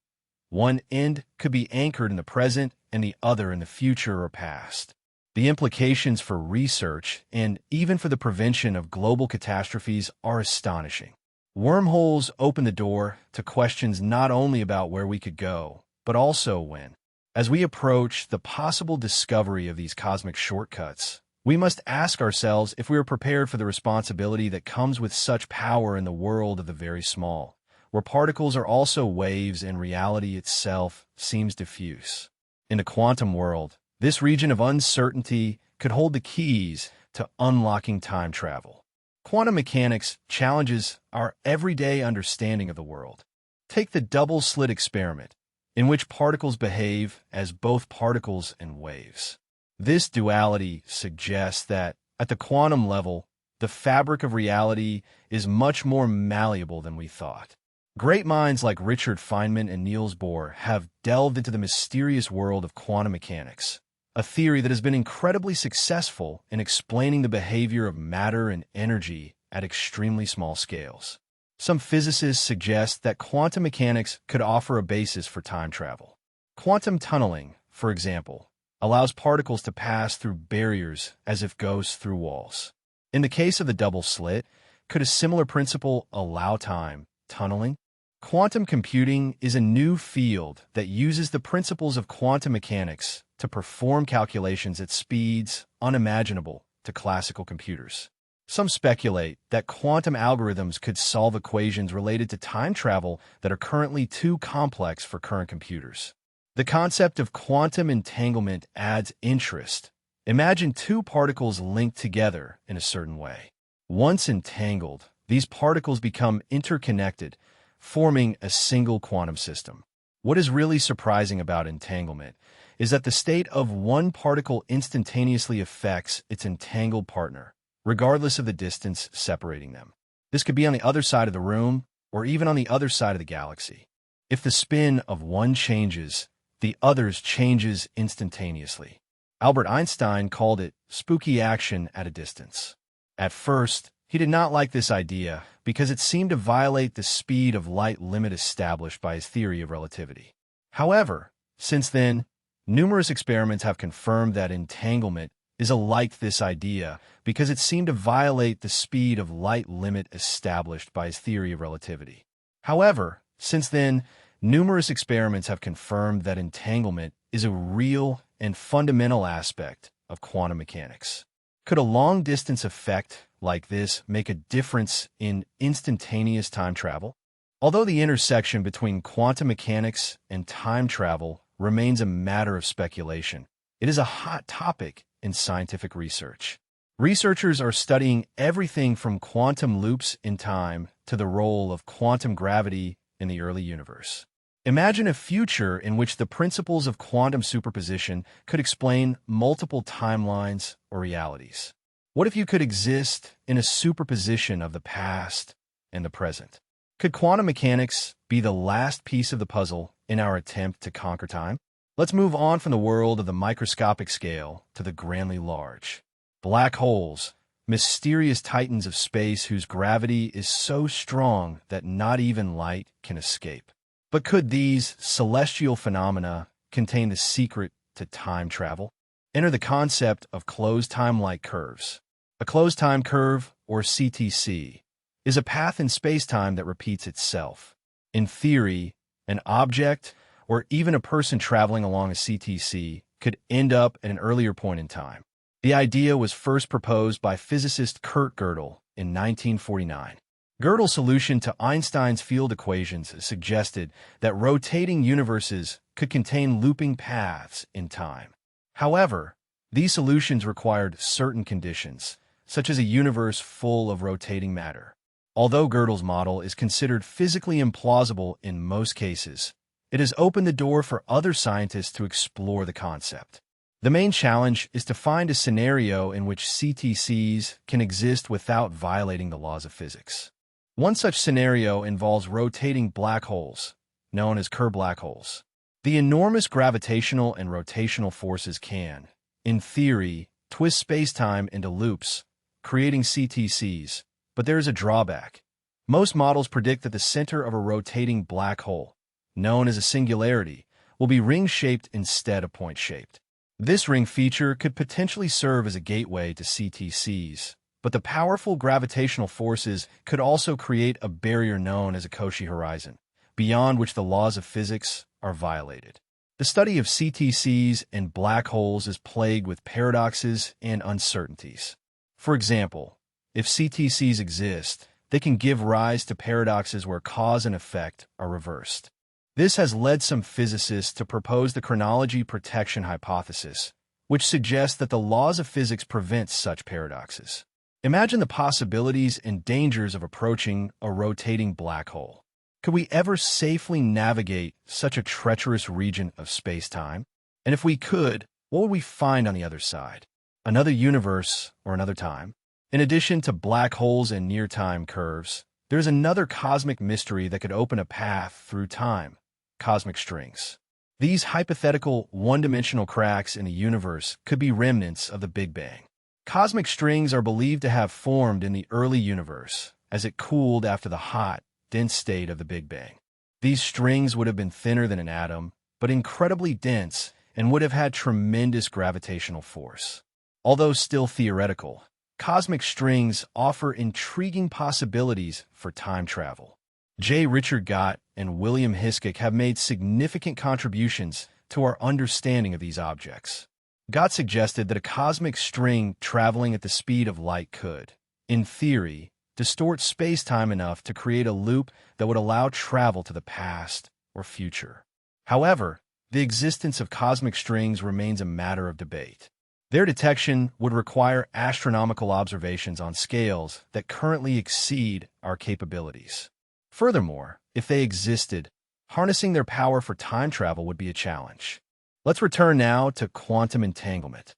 One end could be anchored in the present and the other in the future or past. The implications for research and even for the prevention of global catastrophes are astonishing. Wormholes open the door to questions not only about where we could go, but also when. As we approach the possible discovery of these cosmic shortcuts, we must ask ourselves if we are prepared for the responsibility that comes with such power in the world of the very small, where particles are also waves and reality itself seems diffuse. In the quantum world, this region of uncertainty could hold the keys to unlocking time travel. Quantum mechanics challenges our everyday understanding of the world. Take the double-slit experiment, in which particles behave as both particles and waves. This duality suggests that, at the quantum level, the fabric of reality is much more malleable than we thought. Great minds like Richard Feynman and Niels Bohr have delved into the mysterious world of quantum mechanics, a theory that has been incredibly successful in explaining the behavior of matter and energy at extremely small scales. Some physicists suggest that quantum mechanics could offer a basis for time travel. Quantum tunneling, for example, allows particles to pass through barriers as if ghosts through walls. In the case of the double slit, could a similar principle allow time tunneling? Quantum computing is a new field that uses the principles of quantum mechanics to perform calculations at speeds unimaginable to classical computers. Some speculate that quantum algorithms could solve equations related to time travel that are currently too complex for current computers. The concept of quantum entanglement adds interest. Imagine two particles linked together in a certain way. Once entangled, these particles become interconnected, forming a single quantum system. What is really surprising about entanglement is that the state of one particle instantaneously affects its entangled partner, regardless of the distance separating them. This could be on the other side of the room, or even on the other side of the galaxy. If the spin of one changes, the other's changes instantaneously. Albert Einstein called it spooky action at a distance. At first, he did not like this idea because it seemed to violate the speed of light limit established by his theory of relativity. However, since then, numerous experiments have confirmed that entanglement is like this idea because it seemed to violate the speed of light limit established by his theory of relativity. However, since then, numerous experiments have confirmed that entanglement is a real and fundamental aspect of quantum mechanics. Could a long-distance effect like this make a difference in instantaneous time travel? Although the intersection between quantum mechanics and time travel remains a matter of speculation, it is a hot topic in scientific research. Researchers are studying everything from quantum loops in time to the role of quantum gravity in the early universe. Imagine a future in which the principles of quantum superposition could explain multiple timelines or realities. What if you could exist in a superposition of the past and the present? Could quantum mechanics be the last piece of the puzzle in our attempt to conquer time? Let's move on from the world of the microscopic scale to the grandly large. Black holes, mysterious titans of space whose gravity is so strong that not even light can escape. But could these celestial phenomena contain the secret to time travel? Enter the concept of closed time-like curves. A closed time curve, or CTC, is a path in space-time that repeats itself. In theory, an object, or even a person traveling along a CTC, could end up at an earlier point in time. The idea was first proposed by physicist Kurt Gödel in 1949. Gödel's solution to Einstein's field equations suggested that rotating universes could contain looping paths in time. However, these solutions required certain conditions, such as a universe full of rotating matter. Although Gödel's model is considered physically implausible in most cases, it has opened the door for other scientists to explore the concept. The main challenge is to find a scenario in which CTCs can exist without violating the laws of physics. One such scenario involves rotating black holes, known as Kerr black holes. The enormous gravitational and rotational forces can, in theory, twist spacetime into loops, creating CTCs, but there is a drawback. Most models predict that the center of a rotating black hole, known as a singularity, will be ring-shaped instead of point-shaped. This ring feature could potentially serve as a gateway to CTCs, but the powerful gravitational forces could also create a barrier known as a Cauchy horizon, beyond which the laws of physics are violated. The study of CTCs and black holes is plagued with paradoxes and uncertainties. For example, if CTCs exist, they can give rise to paradoxes where cause and effect are reversed. This has led some physicists to propose the chronology protection hypothesis, which suggests that the laws of physics prevent such paradoxes. Imagine the possibilities and dangers of approaching a rotating black hole. Could we ever safely navigate such a treacherous region of space-time? And if we could, what would we find on the other side? Another universe or another time? In addition to black holes and near-time curves, there's another cosmic mystery that could open a path through time: cosmic strings. These hypothetical one-dimensional cracks in a universe could be remnants of the Big Bang. Cosmic strings are believed to have formed in the early universe as it cooled after the hot, dense state of the Big Bang. These strings would have been thinner than an atom, but incredibly dense and would have had tremendous gravitational force. Although still theoretical, cosmic strings offer intriguing possibilities for time travel. J. Richard Gott and William Hiskok have made significant contributions to our understanding of these objects. Gott suggested that a cosmic string traveling at the speed of light could, in theory, distort space-time enough to create a loop that would allow travel to the past or future. However, the existence of cosmic strings remains a matter of debate. Their detection would require astronomical observations on scales that currently exceed our capabilities. Furthermore, if they existed, harnessing their power for time travel would be a challenge. Let's return now to quantum entanglement.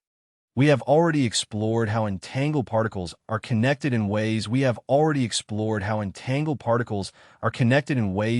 We have already explored how entangled particles are connected in ways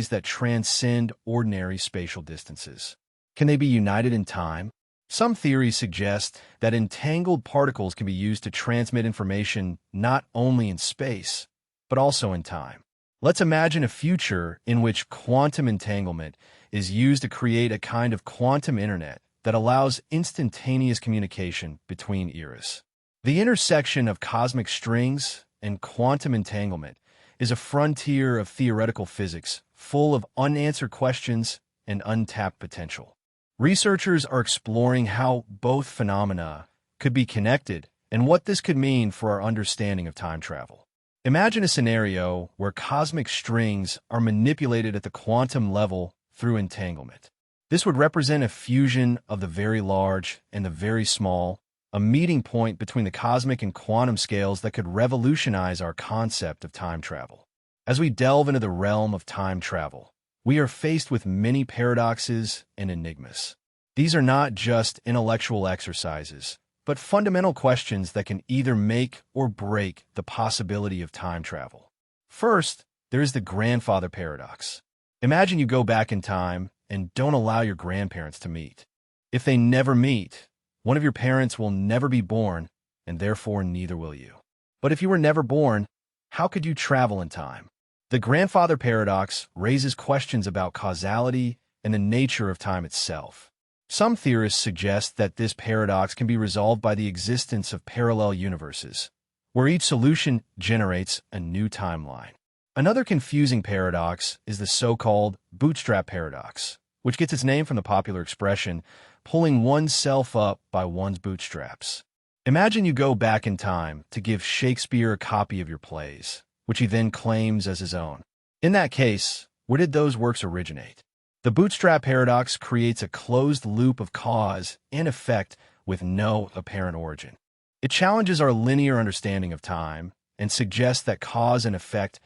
that transcend ordinary spatial distances. Can they be united in time? Some theories suggest that entangled particles can be used to transmit information not only in space, but also in time. Let's imagine a future in which quantum entanglement is used to create a kind of quantum internet that allows instantaneous communication between eras. The intersection of cosmic strings and quantum entanglement is a frontier of theoretical physics full of unanswered questions and untapped potential. Researchers are exploring how both phenomena could be connected and what this could mean for our understanding of time travel. Imagine a scenario where cosmic strings are manipulated at the quantum level through entanglement. This would represent a fusion of the very large and the very small, a meeting point between the cosmic and quantum scales that could revolutionize our concept of time travel. As we delve into the realm of time travel, we are faced with many paradoxes and enigmas. These are not just intellectual exercises, but fundamental questions that can either make or break the possibility of time travel. First, there is the grandfather paradox. Imagine you go back in time and don't allow your grandparents to meet. If they never meet, one of your parents will never be born, and therefore neither will you. But if you were never born, how could you travel in time? The grandfather paradox raises questions about causality and the nature of time itself. Some theorists suggest that this paradox can be resolved by the existence of parallel universes, where each solution generates a new timeline. Another confusing paradox is the so-called bootstrap paradox, which gets its name from the popular expression, pulling oneself up by one's bootstraps. Imagine you go back in time to give Shakespeare a copy of your plays, which he then claims as his own. In that case, where did those works originate? The bootstrap paradox creates a closed loop of cause and effect with no apparent origin. It challenges our linear understanding of time and suggests that cause and effect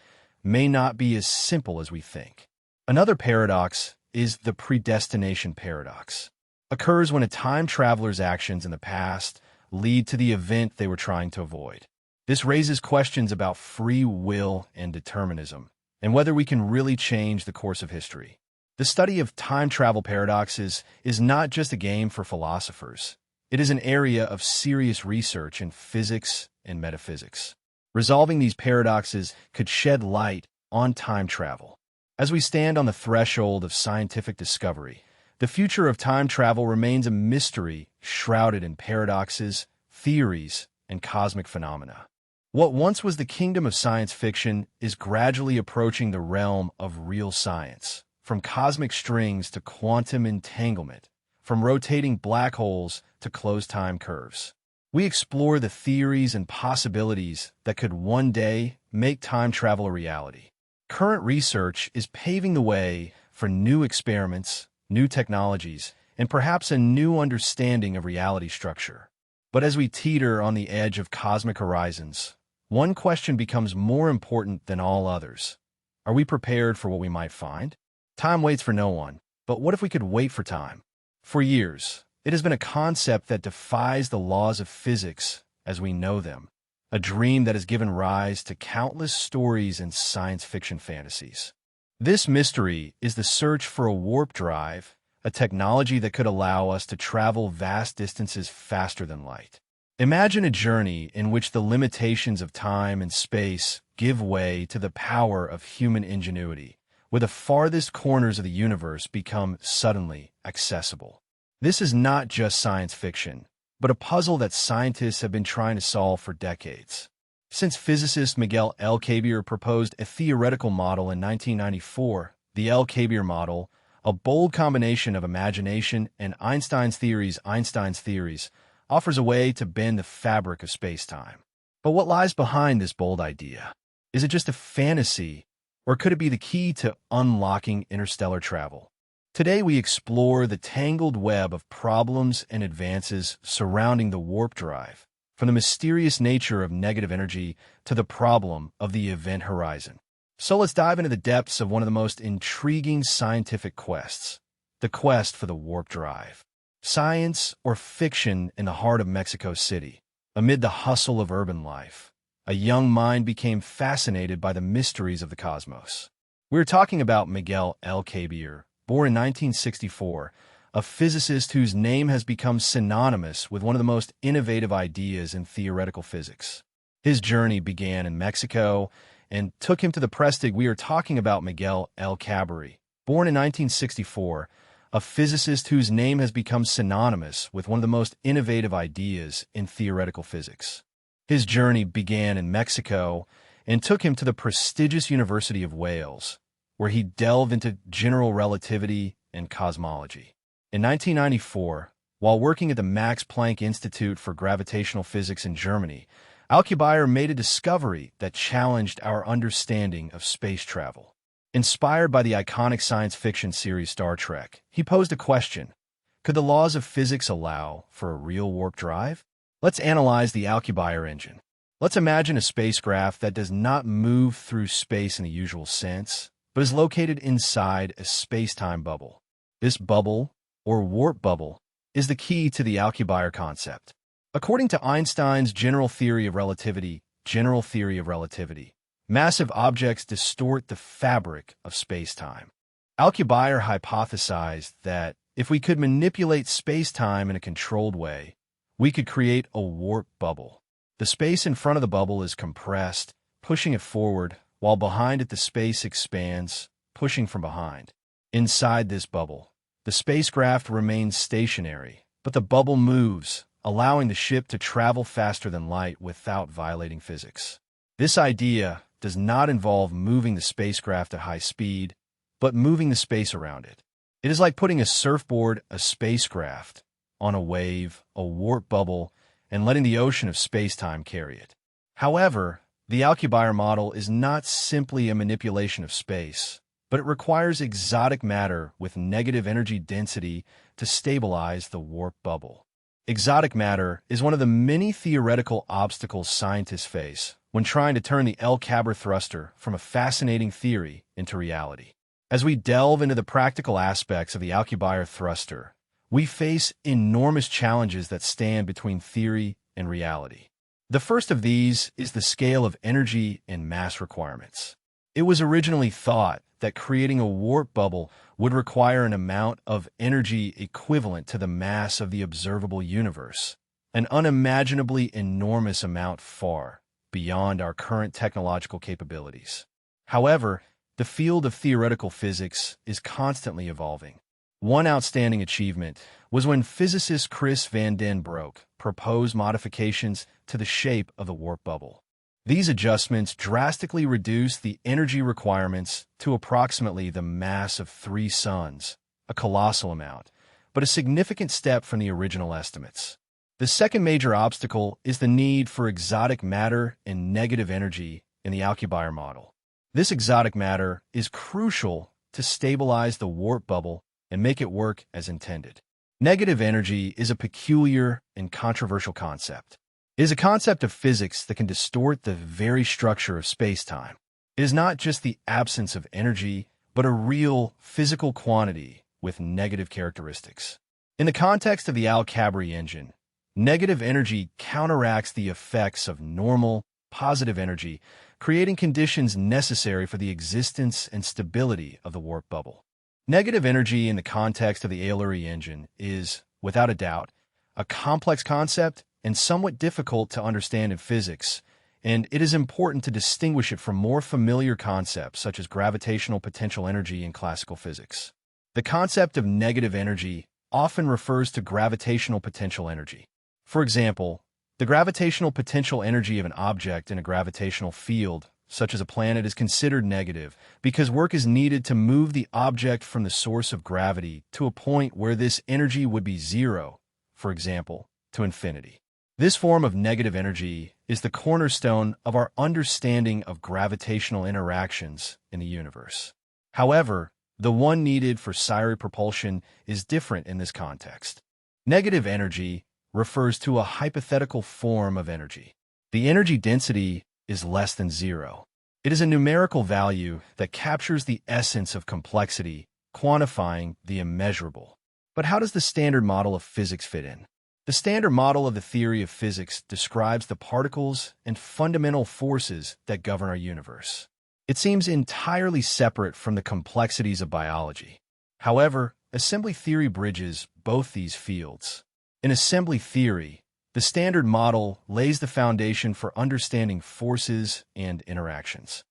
may not be as simple as we think. Another paradox is the predestination paradox. Occurs when a time traveler's actions in the past lead to the event they were trying to avoid. This raises questions about free will and determinism, and whether we can really change the course of history. The study of time travel paradoxes is not just a game for philosophers. It is an area of serious research in physics and metaphysics. Resolving these paradoxes could shed light on time travel. As we stand on the threshold of scientific discovery, the future of time travel remains a mystery shrouded in paradoxes, theories, and cosmic phenomena. What once was the kingdom of science fiction is gradually approaching the realm of real science. From cosmic strings to quantum entanglement, from rotating black holes to closed time curves. We explore the theories and possibilities that could one day make time travel a reality. Current research is paving the way for new experiments, new technologies, and perhaps a new understanding of reality structure. But as we teeter on the edge of cosmic horizons, one question becomes more important than all others. Are we prepared for what we might find? Time waits for no one, but what if we could wait for time? For years, it has been a concept that defies the laws of physics as we know them, a dream that has given rise to countless stories and science fiction fantasies. This mystery is the search for a warp drive, a technology that could allow us to travel vast distances faster than light. Imagine a journey in which the limitations of time and space give way to the power of human ingenuity, where the farthest corners of the universe become suddenly accessible. This is not just science fiction, but a puzzle that scientists have been trying to solve for decades. Since physicist Miguel Alcubierre proposed a theoretical model in 1994, the Alcubierre model, a bold combination of imagination and Einstein's theories, offers a way to bend the fabric of space-time. But what lies behind this bold idea? Is it just a fantasy, or could it be the key to unlocking interstellar travel? Today we explore the tangled web of problems and advances surrounding the warp drive, from the mysterious nature of negative energy to the problem of the event horizon. So let's dive into the depths of one of the most intriguing scientific quests, the quest for the warp drive. Science or fiction in the heart of Mexico City, amid the hustle of urban life. A young mind became fascinated by the mysteries of the cosmos. We're talking about Miguel Alcubierre, born in 1964, a physicist whose name has become synonymous with one of the most innovative ideas in theoretical physics. His journey began in Mexico and took him to the prestige. We are talking about Miguel Alcubierre, born in 1964, a physicist whose name has become synonymous with one of the most innovative ideas in theoretical physics. His journey began in Mexico and took him to the prestigious University of Wales, where he delved into general relativity and cosmology. In 1994, while working at the Max Planck Institute for Gravitational Physics in Germany, Alcubierre made a discovery that challenged our understanding of space travel. Inspired by the iconic science fiction series Star Trek, he posed a question: could the laws of physics allow for a real warp drive? Let's analyze the Alcubierre engine. Let's imagine a spacecraft that does not move through space in the usual sense, but is located inside a space-time bubble. This bubble, or warp bubble, is the key to the Alcubierre concept. According to Einstein's general theory of relativity, massive objects distort the fabric of space-time. Alcubierre hypothesized that if we could manipulate space-time in a controlled way, we could create a warp bubble. The space in front of the bubble is compressed, pushing it forward, while behind it the space expands, pushing from behind. Inside this bubble, the spacecraft remains stationary, but the bubble moves, allowing the ship to travel faster than light without violating physics. This idea does not involve moving the spacecraft at high speed, but moving the space around it. It is like putting a surfboard, a spacecraft, on a wave, a warp bubble, and letting the ocean of space-time carry it. However, the Alcubierre model is not simply a manipulation of space, but it requires exotic matter with negative energy density to stabilize the warp bubble. Exotic matter is one of the many theoretical obstacles scientists face when trying to turn the Alcubierre thruster from a fascinating theory into reality. As we delve into the practical aspects of the Alcubierre thruster, we face enormous challenges that stand between theory and reality. The first of these is the scale of energy and mass requirements. It was originally thought that creating a warp bubble would require an amount of energy equivalent to the mass of the observable universe, an unimaginably enormous amount far beyond our current technological capabilities. However, the field of theoretical physics is constantly evolving. One outstanding achievement was when physicist Chris van den Broek proposed modifications to the shape of the warp bubble. These adjustments drastically reduced the energy requirements to approximately the mass of 3 suns, a colossal amount, but a significant step from the original estimates. The second major obstacle is the need for exotic matter and negative energy in the Alcubierre model. This exotic matter is crucial to stabilize the warp bubble and make it work as intended. Negative energy is a peculiar and controversial concept. It is a concept of physics that can distort the very structure of space-time. It is not just the absence of energy, but a real physical quantity with negative characteristics. In the context of the Alcubierre engine, negative energy counteracts the effects of normal, positive energy, creating conditions necessary for the existence and stability of the warp bubble. Negative energy in the context of the Alcubierre engine is, without a doubt, a complex concept and somewhat difficult to understand in physics, and it is important to distinguish it from more familiar concepts such as gravitational potential energy in classical physics. The concept of negative energy often refers to gravitational potential energy. For example, the gravitational potential energy of an object in a gravitational field, such as a planet, is considered negative because work is needed to move the object from the source of gravity to a point where this energy would be zero, for example, to infinity. This form of negative energy is the cornerstone of our understanding of gravitational interactions in the universe. However, the one needed for Siri propulsion is different in this context. Negative energy refers to a hypothetical form of energy. The energy density is less than zero. It is a numerical value that captures the essence of complexity, quantifying the immeasurable. But how does the standard model of physics fit in? The standard model of the theory of physics describes the particles and fundamental forces that govern our universe. It seems entirely separate from the complexities of biology. However, assembly theory bridges both these fields. In assembly theory, the standard model lays the foundation for understanding forces and interactions.